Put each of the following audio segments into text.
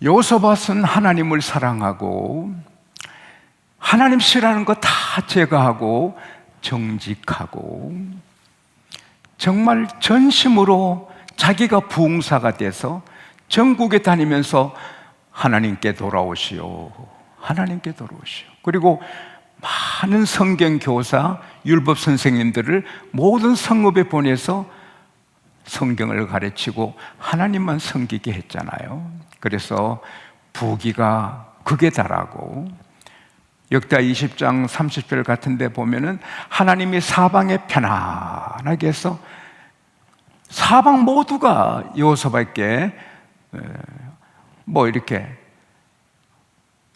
여호사밧은 하나님을 사랑하고 하나님 싫어하는 거 다 제거하고 정직하고 정말 전심으로 자기가 부흥사가 돼서 전국에 다니면서 하나님께 돌아오시오, 하나님께 돌아오시오. 그리고 많은 성경 교사, 율법 선생님들을 모든 성읍에 보내서 성경을 가르치고 하나님만 섬기게 했잖아요. 그래서 부귀가 극에 달하고 역대하 20장 30절 같은 데 보면은 하나님이 사방에 편안하게 해서 사방 모두가 여호사밧에게 이렇게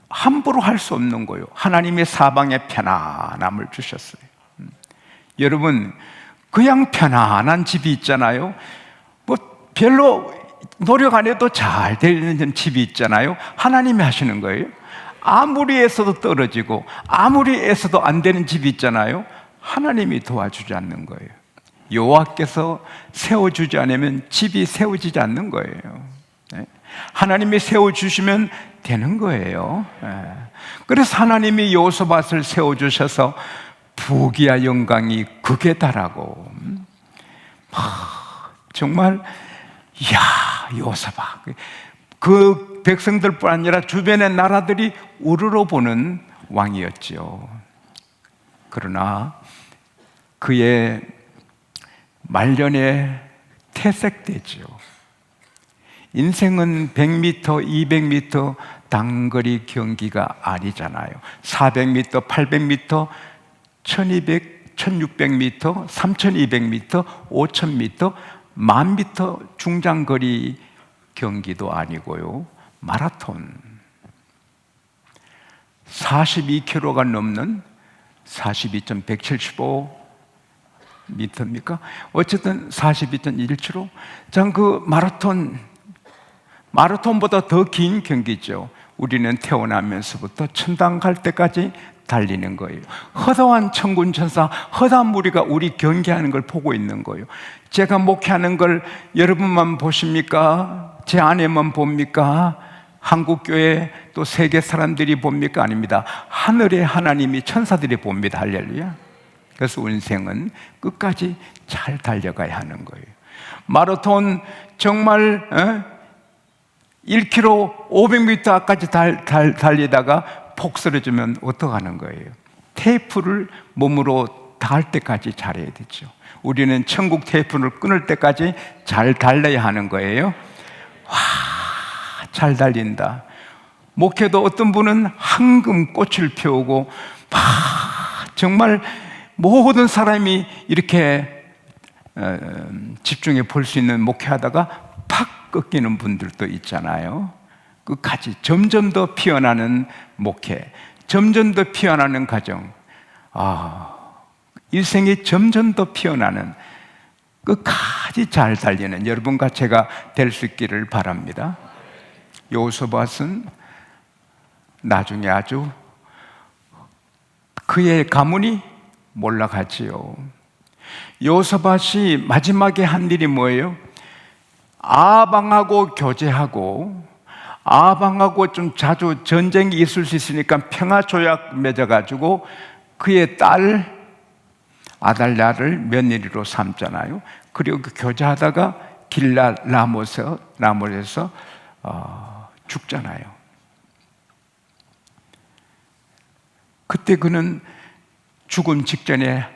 함부로 할 수 없는 거예요. 하나님이 사방에 편안함을 주셨어요. 여러분, 그냥 편안한 집이 있잖아요. 별로 노력 안 해도 잘 되는 집이 있잖아요. 하나님이 하시는 거예요. 아무리 애써도 떨어지고 아무리 애써도 안 되는 집이 있잖아요. 하나님이 도와주지 않는 거예요. 여호와께서 세워주지 않으면 집이 세워지지 않는 거예요. 하나님이 세워주시면 되는 거예요. 그래서 하나님이 여호사밧을 세워주셔서 부귀와 영광이 극에 달하고 정말 이야, 여호사밧, 그 백성들뿐 아니라 주변의 나라들이 우러러보는 왕이었지요. 그러나 그의 말년에 퇴색되지요. 인생은 100m, 200m 단거리 경기가 아니잖아요. 400m, 800m, 1200, 1600m, 3200m, 5000m, 1000m 중장거리 경기도 아니고요. 마라톤 42km가 넘는 42.175m입니까? 어쨌든 42.1km. 전 그 마라톤보다 더 긴 경기죠. 우리는 태어나면서부터 천당 갈 때까지 달리는 거예요. 허다한 천군천사, 허다한 무리가 우리 경기하는 걸 보고 있는 거예요. 제가 목회하는 걸 여러분만 보십니까? 제 아내만 봅니까? 한국교회 또 세계 사람들이 봅니까? 아닙니다. 하늘의 하나님이 천사들이 봅니다. 할렐루야. 그래서 인생은 끝까지 잘 달려가야 하는 거예요. 마라톤 정말 1km, 500m까지 달리다가 폭 쓰러지면 어떡하는 거예요? 테이프를 몸으로 닿을 때까지 잘해야 되죠. 우리는 천국 테이프를 끊을 때까지 잘 달려야 하는 거예요. 와, 잘 달린다. 목회도 어떤 분은 황금 꽃을 피우고 정말 모든 사람이 이렇게 집중해 볼 수 있는 목회하다가 팍 꺾이는 분들도 있잖아요. 끝까지 점점 더 피어나는 목회, 점점 더 피어나는 가정, 일생이 점점 더 피어나는, 끝까지 잘 달리는 여러분과 제가 될 수 있기를 바랍니다. 여호사밧은 나중에 아주 그의 가문이 몰락하지요. 여호사밧이 마지막에 한 일이 뭐예요? 아방하고 교제하고, 아방하고 좀 자주 전쟁이 있을 수 있으니까 평화조약 맺어가지고 그의 딸 아달랴를 며느리로 삼잖아요. 그리고 그 교제하다가 길랏 라못에서 죽잖아요. 그때 그는 죽음 직전에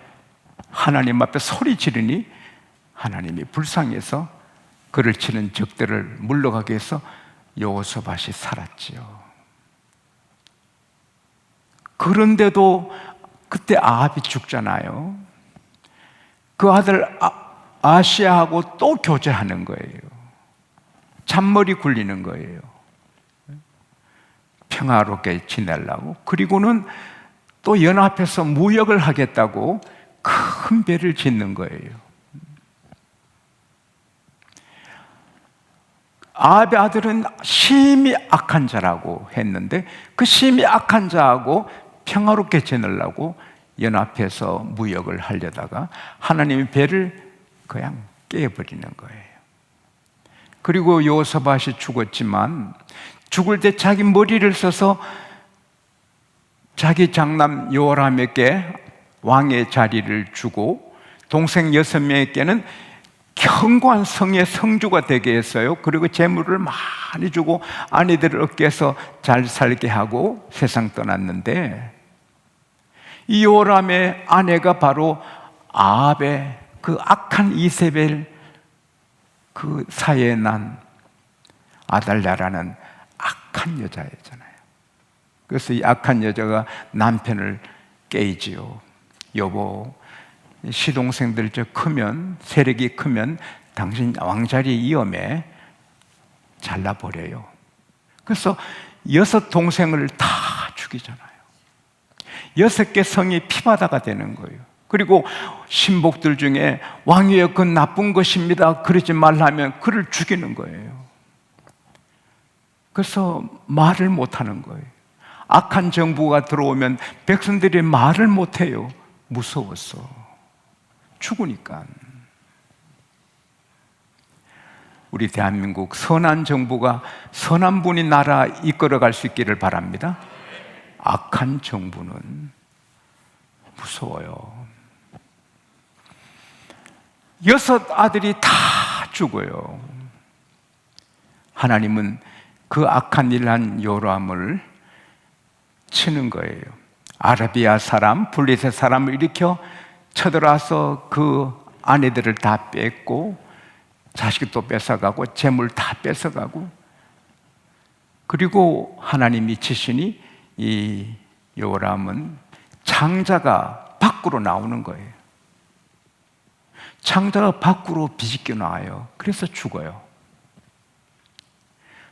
하나님 앞에 소리 지르니 하나님이 불쌍해서 그를 치는 적들을 물러가게 해서 여호사밧이 살았지요. 그런데도 그때 아합이 죽잖아요. 그 아들 아시아하고 또 교제하는 거예요. 잔머리 굴리는 거예요. 평화롭게 지내려고. 그리고는 또 연합해서 무역을 하겠다고 큰 배를 짓는 거예요. 아합의 아들은 심히 악한 자라고 했는데 그 심히 악한 자하고 평화롭게 지내려고 연합해서 무역을 하려다가 하나님이 배를 그냥 깨버리는 거예요. 그리고 여호사밧이 죽었지만 죽을 때 자기 머리를 써서 자기 장남 요람에게 왕의 자리를 주고 동생 6명에게는 견고한 성의 성주가 되게 했어요. 그리고 재물을 많이 주고 아내들을 어깨에서 잘 살게 하고 세상 떠났는데, 이 요람의 아내가 바로 아합의 그 악한 이세벨 그 사이에 난 아달랴라는 악한 여자였잖아요. 그래서 이 악한 여자가 남편을 깨이지요. 여보, 시동생들 크면, 세력이 크면 당신 왕자리 위험해, 잘라버려요. 그래서 6 동생을 다 죽이잖아요. 6개 성이 피바다가 되는 거예요. 그리고 신복들 중에 왕이여 그건 나쁜 것입니다, 그러지 말라면 그를 죽이는 거예요. 그래서 말을 못하는 거예요. 악한 정부가 들어오면 백성들이 말을 못해요. 무서워서. 죽으니까. 우리 대한민국 선한 정부가, 선한 분이 나라 이끌어갈 수 있기를 바랍니다. 악한 정부는 무서워요. 6 아들이 다 죽어요. 하나님은 그 악한 일을 한 요람을 치는 거예요. 아라비아 사람, 블레셋 사람을 일으켜 쳐들어와서 그 아내들을 다 뺏고 자식도 뺏어가고 재물 다 뺏어가고, 그리고 하나님이 치시니 이 요람은 창자가 밖으로 나오는 거예요. 창자가 밖으로 비집겨 나와요. 그래서 죽어요.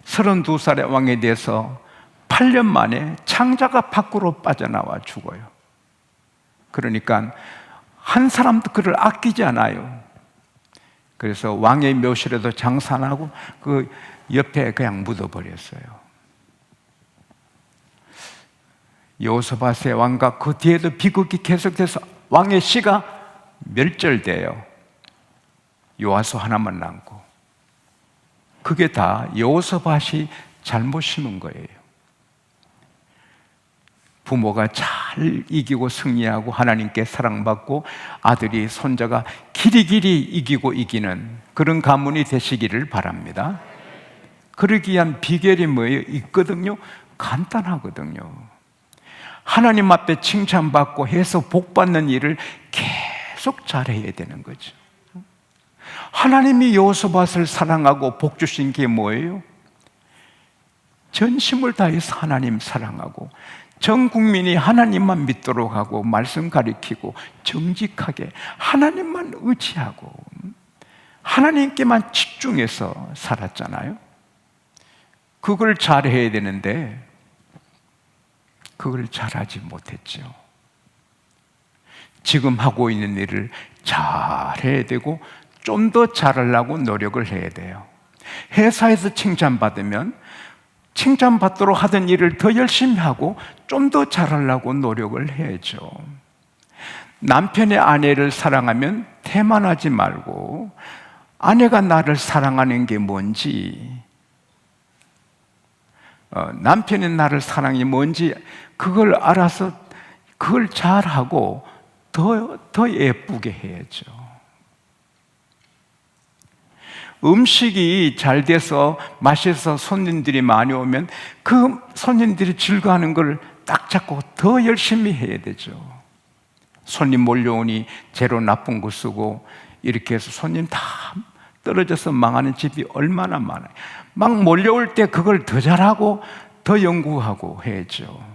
32살의 왕에 대해서 8년 만에 창자가 밖으로 빠져나와 죽어요. 그러니까 한 사람도 그를 아끼지 않아요. 그래서 왕의 묘실에도 장사 안 하고 그 옆에 그냥 묻어버렸어요. 여호사밧의 왕과 그 뒤에도 비극이 계속돼서 왕의 씨가 멸절돼요. 요아수 하나만 남고. 그게 다 여호사밧이 잘못 심은 거예요. 부모가 잘 이기고 승리하고 하나님께 사랑받고 아들이 손자가 길이길이 이기고 이기는 그런 가문이 되시기를 바랍니다. 그러기 위한 비결이 뭐예요? 있거든요. 간단하거든요. 하나님 앞에 칭찬받고 해서 복받는 일을 계속 잘해야 되는 거죠. 하나님이 여호사밧을 사랑하고 복 주신 게 뭐예요? 전심을 다해서 하나님 사랑하고 전 국민이 하나님만 믿도록 하고 말씀 가리키고 정직하게 하나님만 의지하고 하나님께만 집중해서 살았잖아요. 그걸 잘해야 되는데 그걸 잘하지 못했죠. 지금 하고 있는 일을 잘해야 되고 좀 더 잘하려고 노력을 해야 돼요. 회사에서 칭찬받으면 칭찬받도록 하던 일을 더 열심히 하고 좀 더 잘하려고 노력을 해야죠. 남편의 아내를 사랑하면 태만하지 말고 아내가 나를 사랑하는 게 뭔지, 남편이 나를 사랑이 뭔지 그걸 알아서 그걸 잘하고 더 예쁘게 해야죠. 음식이 잘 돼서 맛있어서 손님들이 많이 오면 그 손님들이 즐거워하는 걸 딱 잡고 더 열심히 해야 되죠. 손님 몰려오니 재료 나쁜 거 쓰고 이렇게 해서 손님 다 떨어져서 망하는 집이 얼마나 많아요. 막 몰려올 때 그걸 더 잘하고 더 연구하고 해야죠.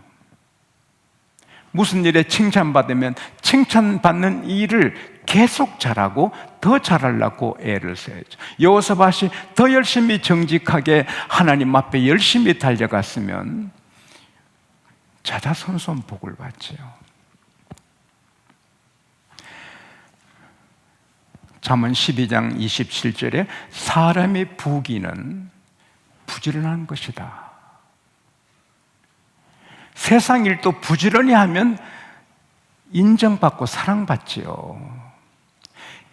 무슨 일에 칭찬받으면 칭찬받는 일을 계속 잘하고 더 잘하려고 애를 써야죠. 여호사밧이 더 열심히 정직하게 하나님 앞에 열심히 달려갔으면 자자손손 복을 받지요. 잠언 12장 27절에 사람의 부귀는 부지런한 것이다. 세상 일도 부지런히 하면 인정받고 사랑받지요.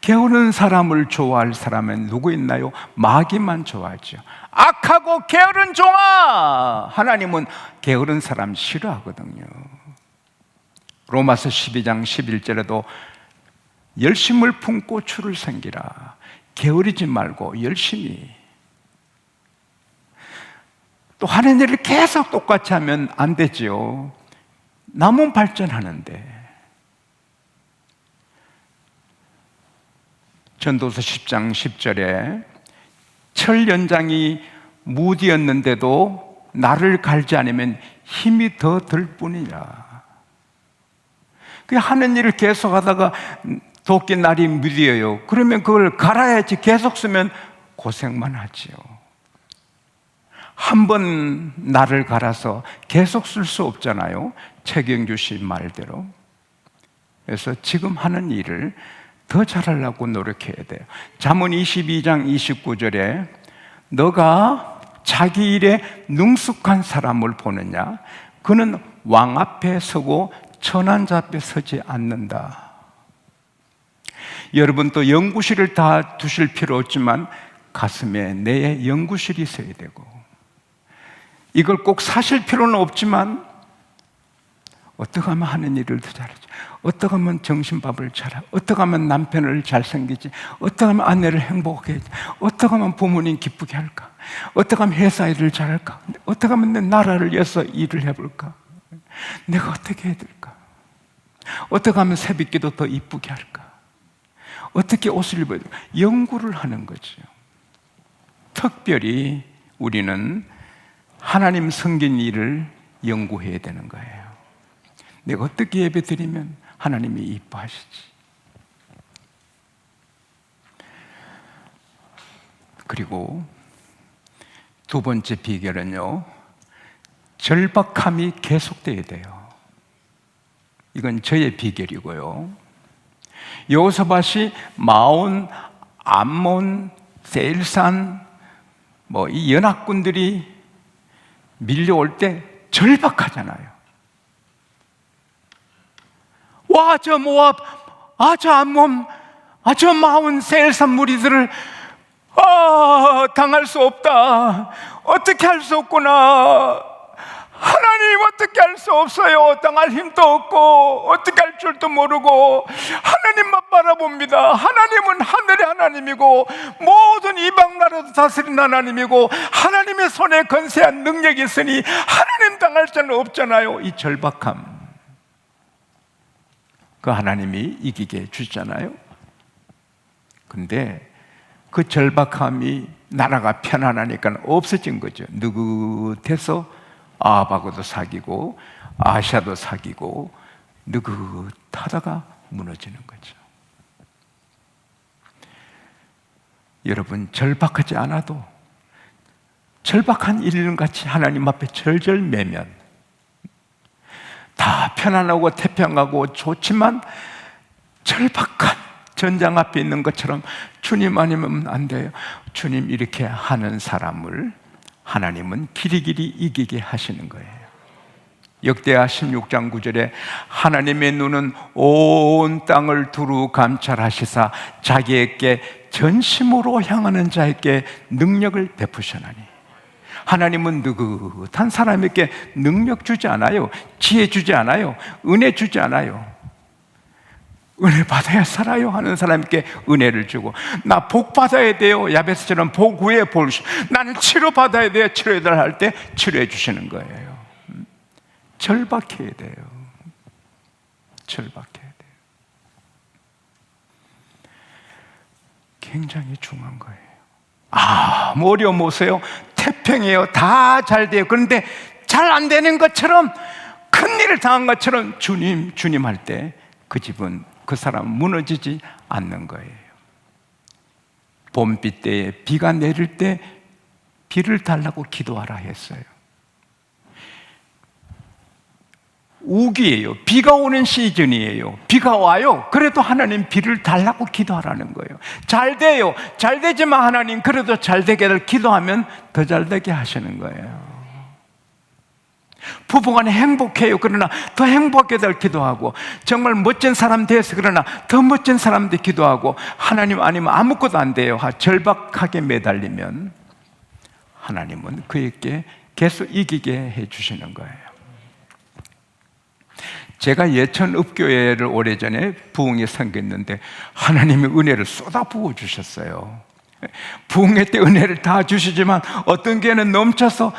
게으른 사람을 좋아할 사람은 누구 있나요? 마귀만 좋아하죠. 악하고 게으른 종아! 하나님은 게으른 사람 싫어하거든요. 로마서 12장 11절에도 열심을 품고 추를 생기라. 게으르지 말고 열심히. 또 하는 일을 계속 똑같이 하면 안 되지요. 남은 발전하는데. 전도서 10장 10절에 철 연장이 무디었는데도 나를 갈지 않으면 힘이 더 들 뿐이라. 그 하는 일을 계속 하다가 도끼 날이 무디어요. 그러면 그걸 갈아야지. 계속 쓰면 고생만 하지요. 한 번 나를 갈아서 계속 쓸 수 없잖아요. 최경주 씨 말대로. 그래서 지금 하는 일을 더 잘하려고 노력해야 돼요. 잠언 22장 29절에 너가 자기 일에 능숙한 사람을 보느냐? 그는 왕 앞에 서고 천한 자 앞에 서지 않는다. 여러분, 또 연구실을 다 두실 필요 없지만 가슴에 내 연구실이 있어야 되고, 이걸 꼭 사실 필요는 없지만 어떻게 하면 하는 일을 더 잘하지? 어떻게 하면 정신밥을 잘하고, 어떻게 하면 남편을 잘생기지? 어떻게 하면 아내를 행복하게 하지? 어떻게 하면 부모님 기쁘게 할까? 어떻게 하면 회사 일을 잘할까? 어떻게 하면 내 나라를 위해서 일을 해볼까? 내가 어떻게 해야 될까? 어떻게 하면 새벽기도 더 이쁘게 할까? 어떻게 옷을 입어야 될까? 연구를 하는 거죠. 특별히 우리는 하나님 섬긴 일을 연구해야 되는 거예요. 내가 어떻게 예배 드리면 하나님이 이뻐하시지? 그리고 두 번째 비결은요, 절박함이 계속돼야 돼요. 이건 저의 비결이고요. 여호사밧이 마온, 암몬, 세일산 이 연합군들이 밀려올 때 절박하잖아요. 와, 저 모압, 저 암몬, 저 마온, 세일산 무리들을 당할 수 없다. 어떻게 할 수 없구나. 하나님 어떻게 할 수 없어요. 당할 힘도 없고 어떻게 할 줄도 모르고 하나님만 바라봅니다. 하나님은 하늘의 하나님이고 모든 이방 나라도 다스린 하나님이고 하나님의 손에 건세한 능력이 있으니 하나님 당할 자는 없잖아요. 이 절박함, 그 하나님이 이기게 해주잖아요. 근데 그 절박함이 나라가 편안하니까 없어진 거죠. 느긋해서 아합하고도 사귀고 아시아도 사귀고 느긋하다가 무너지는 거죠. 여러분, 절박하지 않아도 절박한 일념같이 하나님 앞에 절절매면 다 편안하고 태평하고 좋지만 절박한 전장 앞에 있는 것처럼 주님 아니면 안 돼요. 주님 이렇게 하는 사람을 하나님은 길이길이 이기게 하시는 거예요. 역대하 16장 9절에 하나님의 눈은 온 땅을 두루 감찰하시사 자기에게 전심으로 향하는 자에게 능력을 베푸시나니. 하나님은 느긋한 사람에게 능력 주지 않아요. 지혜 주지 않아요. 은혜 주지 않아요. 은혜 받아야 살아요 하는 사람에게 은혜를 주고, 나 복 받아야 돼요, 야베스처럼 복 후에 복, 나는 치료 받아야 돼요, 치료해달라 할 때 치료해 주시는 거예요. 절박해야 돼요. 절박해야 돼요. 굉장히 중요한 거예요. 뭐 어려움 오세요? 태평해요. 다 잘 돼요. 그런데 잘 안 되는 것처럼, 큰일을 당한 것처럼 주님 할 때 그 집은, 그 사람은 무너지지 않는 거예요. 봄비 때에 비가 내릴 때 비를 달라고 기도하라 했어요. 우기예요. 비가 오는 시즌이에요. 비가 와요. 그래도 하나님 비를 달라고 기도하라는 거예요. 잘 돼요. 잘 되지만 하나님 그래도 잘 되게를 기도하면 더 잘 되게 하시는 거예요. 부부간에 행복해요. 그러나 더 행복하게 될 기도하고, 정말 멋진 사람 되어서 그러나 더 멋진 사람 되 기도하고, 하나님 아니면 아무것도 안 돼요. 절박하게 매달리면 하나님은 그에게 계속 이기게 해주시는 거예요. 제가 예천 읍교회를 오래전에 부흥이 생겼는데 하나님이 은혜를 쏟아부어 주셨어요. 부흥회 때 은혜를 다 주시지만 어떤 교회는 넘쳐서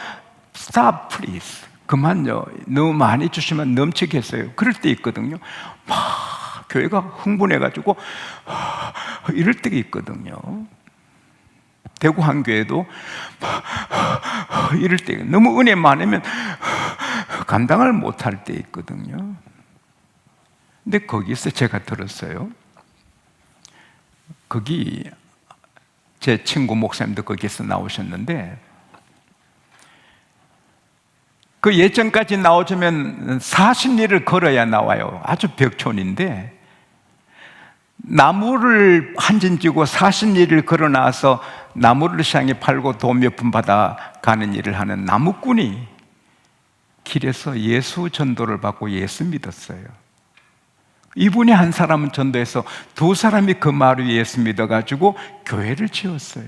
Stop please, 그만요, 너무 많이 주시면 넘치겠어요. 그럴 때 있거든요. 막 교회가 흥분해가지고 이럴 때가 있거든요. 대구 한 교회도 이럴 때, 너무 은혜 많으면 감당을 못할 때 있거든요. 근데 거기서 제가 들었어요. 거기 제 친구 목사님도 거기서 나오셨는데, 그 예전까지 나오자면 40리를 걸어야 나와요. 아주 벽촌인데 나무를 한 진 쥐고 40리를 걸어 나와서 나무를 시장에 팔고 돈 몇 푼 받아 가는 일을 하는 나무꾼이 길에서 예수 전도를 받고 예수 믿었어요. 이분이 한 사람은 전도해서 두 사람이 그 마을 위에 예수 믿어가지고 교회를 지었어요.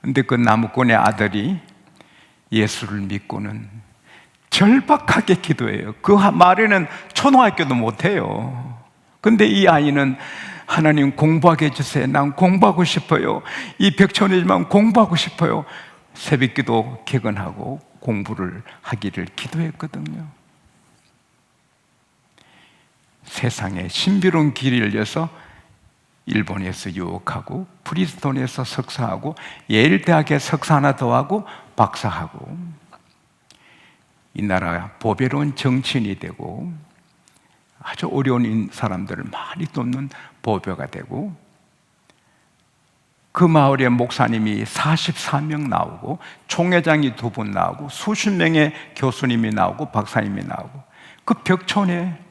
근데 그 나무꾼의 아들이 예수를 믿고는 절박하게 기도해요. 그 마을에는 초등학교도 못해요. 근데 이 아이는 하나님 공부하게 해주세요. 난 공부하고 싶어요. 이 벽촌이지만 공부하고 싶어요. 새벽기도 개근하고 공부를 하기를 기도했거든요. 세상에 신비로운 길이 열려서 일본에서 유학하고 프리스톤에서 석사하고 예일대학에 석사 하나 더 하고 박사하고, 이 나라 보배로운 정치인이 되고 아주 어려운 사람들을 많이 돕는 보배가 되고, 그 마을에 목사님이 44명 나오고 총회장이 2분 나오고 수십 명의 교수님이 나오고 박사님이 나오고, 그 벽촌에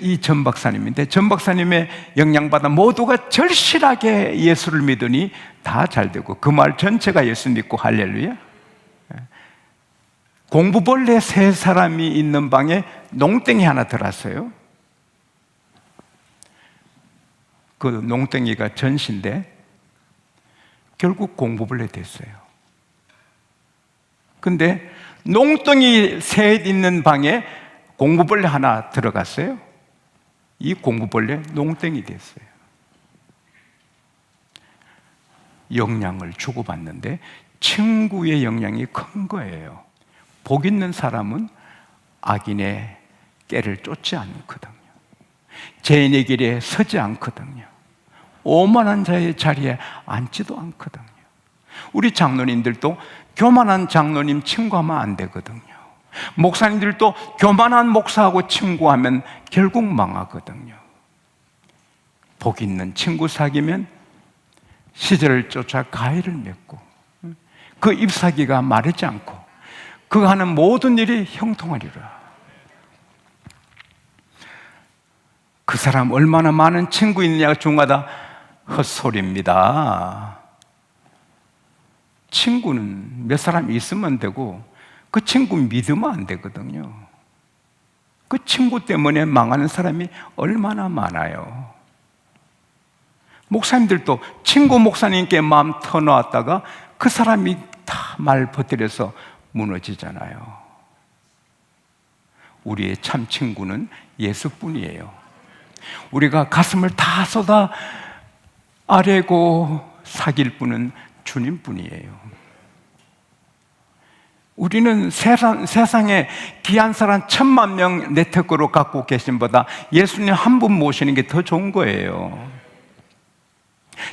이 전 박사님인데, 전 박사님의 영향받아 모두가 절실하게 예수를 믿으니 다 잘되고 그 마을 전체가 예수 믿고 할렐루야. 공부벌레 3사람이 있는 방에 농땡이 하나 들어왔어요. 그 농땡이가 전시인데 결국 공부벌레 됐어요. 근데 농땡이 셋 있는 방에 공부벌레 하나 들어갔어요. 이 공부벌레 농땡이 됐어요. 영향을 주고받는데 친구의 영향이 큰 거예요. 복 있는 사람은 악인의 깨를 쫓지 않거든요. 죄인의 길에 서지 않거든요. 오만한 자의 자리에 앉지도 않거든요. 우리 장로님들도 교만한 장로님 친구하면 안 되거든요. 목사님들도 교만한 목사하고 친구하면 결국 망하거든요. 복 있는 친구 사귀면 시절을 쫓아 가해를 맺고 그 잎사귀가 마르지 않고 그 하는 모든 일이 형통하리라. 그 사람 얼마나 많은 친구 있느냐가 중요하다. 헛소리입니다. 친구는 몇 사람 있으면 되고 그 친구 믿으면 안 되거든요. 그 친구 때문에 망하는 사람이 얼마나 많아요. 목사님들도 친구 목사님께 마음 터놓았다가 그 사람이 다 말 버티려서 무너지잖아요. 우리의 참 친구는 예수뿐이에요. 우리가 가슴을 다 쏟아 아뢰고 사귈 분은 주님뿐이에요. 우리는 세상에 귀한 사람 10,000명 네트워크로 갖고 계신 보다 예수님 한 분 모시는 게 더 좋은 거예요.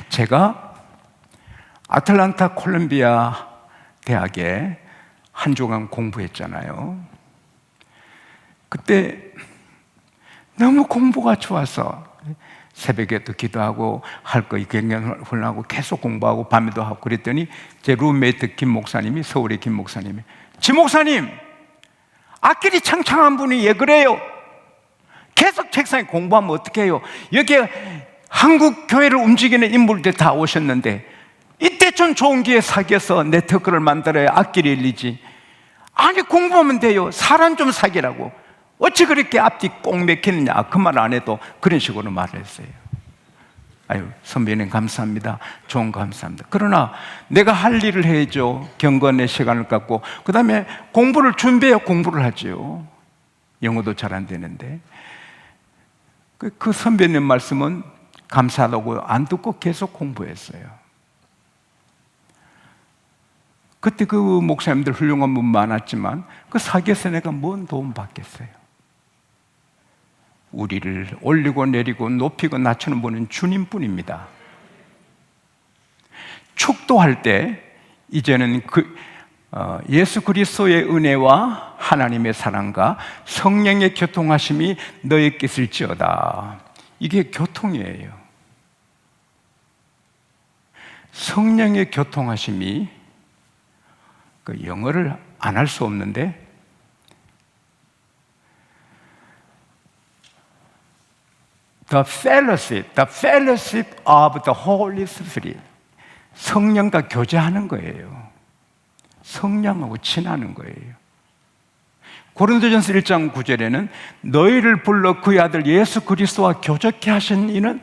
제가 아틀란타 콜롬비아 대학에 한 주간 공부했잖아요. 그때 너무 공부가 좋아서 새벽에도 기도하고 할 거 경영 훈련하고 계속 공부하고 밤에도 하고 그랬더니 제 룸메이트 김 목사님이, 서울의 김 목사님이, 지 목사님 앞길이 창창한 분이 왜 그래요? 계속 책상에 공부하면 어떻게 해요? 여기에 한국 교회를 움직이는 인물들 다 오셨는데 이때 좀 좋은 기회 사귀어서 네트워크를 만들어야 앞길이 열리지. 아니, 공부하면 돼요. 사람 좀 사귀라고. 어찌 그렇게 앞뒤 꼭 맥히느냐. 그 말 안 해도 그런 식으로 말을 했어요. 아유, 선배님 감사합니다. 좋은 거 감사합니다. 그러나 내가 할 일을 해야죠. 경건의 시간을 갖고. 그 다음에 공부를 준비해야 공부를 하죠. 영어도 잘 안 되는데. 그 선배님 말씀은 감사하다고 안 듣고 계속 공부했어요. 그때 그 목사님들 훌륭한 분 많았지만 그 사기에서 내가 뭔 도움 받겠어요? 우리를 올리고 내리고 높이고 낮추는 분은 주님뿐입니다. 축도할 때 이제는 예수 그리스도의 은혜와 하나님의 사랑과 성령의 교통하심이 너에게 있을지어다. 이게 교통이에요. 성령의 교통하심이 영어를 안 할 수 없는데 the fellowship of the Holy Spirit. 성령과 교제하는 거예요. 성령하고 친하는 거예요. 고린도전서 1장 9절에는 너희를 불러 그의 아들 예수 그리스도와 교제케 하신 이는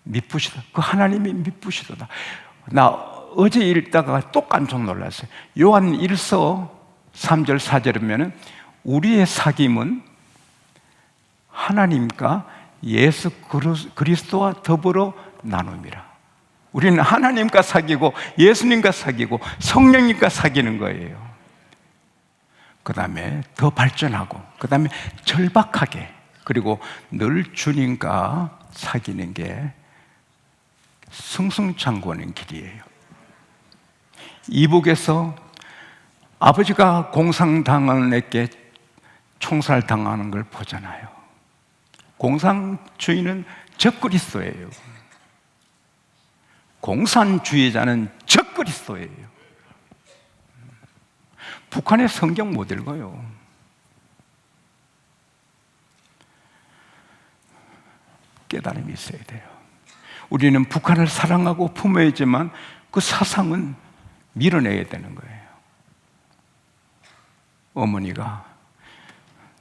미쁘시다. 그 하나님이 미쁘시도다. 나 어제 읽다가 또 깜짝 놀랐어요. 요한 1서 3절 4절이면 우리의 사귐은 하나님과 예수 그리스도와 더불어 나눔이라. 우리는 하나님과 사귀고 예수님과 사귀고 성령님과 사귀는 거예요. 그 다음에 더 발전하고 그 다음에 절박하게 그리고 늘 주님과 사귀는 게 승승장구하는 길이에요. 이북에서 아버지가 공산당원에게 총살당하는 걸 보잖아요. 공산 주의는 적그리스도예요. 공산주의자는 적그리스도예요. 북한의 성경 못 읽어요. 깨달음이 있어야 돼요. 우리는 북한을 사랑하고 품어야지만 그 사상은 밀어내야 되는 거예요. 어머니가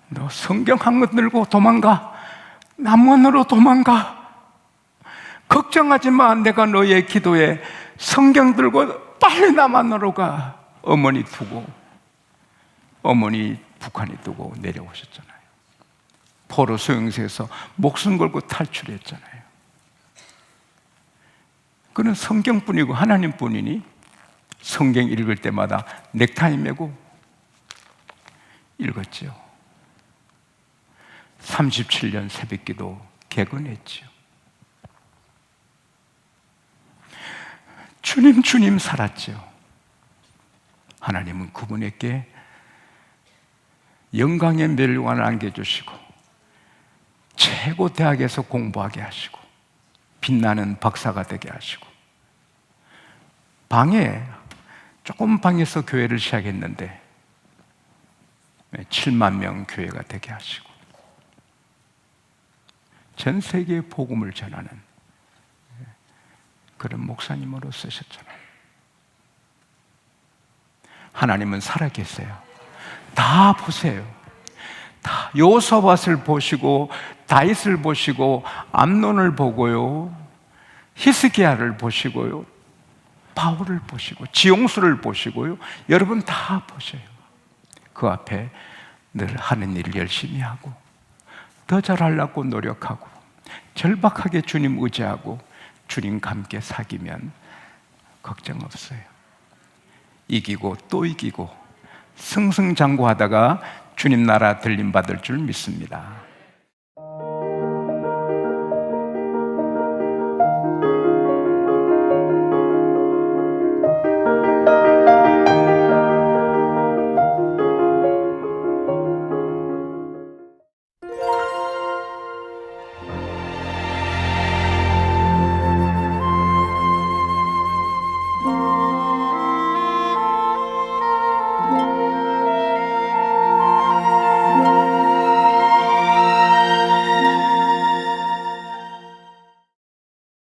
너 성경 한 권 들고 도망가. 남원으로 도망가. 걱정하지 마. 내가 너의 기도에 성경 들고 빨리 남한으로 가. 어머니 두고 어머니 북한에 두고 내려오셨잖아요. 포로 수용소에서 목숨 걸고 탈출했잖아요. 그는 성경뿐이고 하나님뿐이니 성경 읽을 때마다 넥타이 메고 읽었죠. 37년 새벽기도 개근했죠. 주님 살았죠. 하나님은 그분에게 영광의 멸관을 안겨주시고 최고 대학에서 공부하게 하시고 빛나는 박사가 되게 하시고 조금 방에서 교회를 시작했는데 7만 명 교회가 되게 하시고 전 세계에 복음을 전하는 그런 목사님으로 쓰셨잖아요. 하나님은 살아계세요. 다 보세요. 다 요사밧을 보시고 다윗을 보시고 암논을 보고요, 히스기야를 보시고요, 바울을 보시고 지용수를 보시고요, 여러분 다 보셔요. 그 앞에 늘 하는 일을 열심히 하고 더 잘하려고 노력하고 절박하게 주님 의지하고 주님과 함께 사귀면 걱정 없어요. 이기고 또 이기고 승승장구하다가 주님 나라 들림받을 줄 믿습니다.